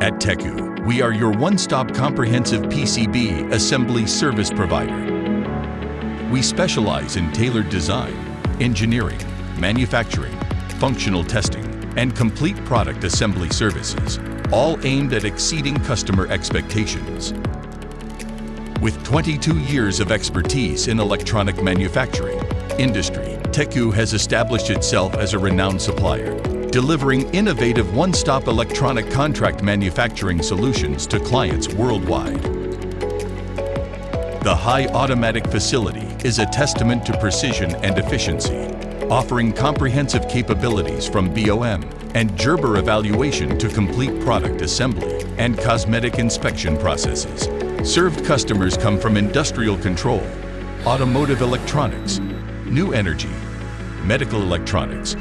At Tecoo, we are your one-stop comprehensive PCB assembly service provider. We specialize in tailored design, engineering, manufacturing, functional testing, and complete product assembly services, all aimed at exceeding customer expectations. With 22 years of expertise in electronic manufacturing industry, Tecoo has established itself as a renowned supplier, delivering innovative one-stop electronic contract manufacturing solutions to clients worldwide. The high automatic facility is a testament to precision and efficiency, offering comprehensive capabilities from BOM and Gerber evaluation to complete product assembly and cosmetic inspection processes. Served customers come from industrial control, automotive electronics, new energy, medical electronics,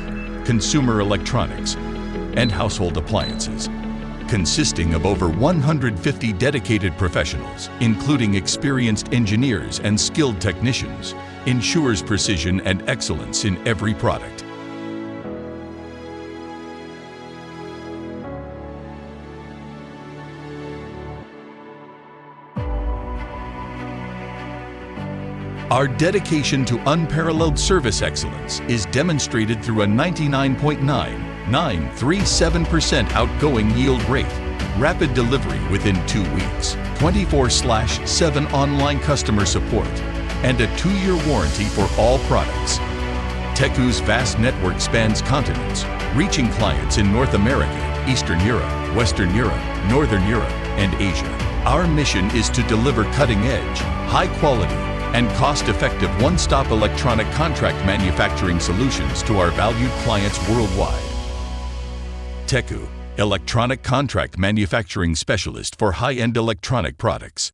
consumer electronics, and household appliances, consisting of over 150 dedicated professionals, including experienced engineers and skilled technicians, ensures precision and excellence in every product. Our dedication to unparalleled service excellence is demonstrated through a 99.9937% outgoing yield rate, rapid delivery within 2 weeks, 24/7 online customer support, and a 2-year warranty for all products. Tecoo's vast network spans continents, reaching clients in North America, Eastern Europe, Western Europe, Northern Europe, and Asia. Our mission is to deliver cutting-edge, high-quality, and cost-effective one-stop electronic contract manufacturing solutions to our valued clients worldwide. Tecoo, electronic contract manufacturing specialist for high-end electronic products.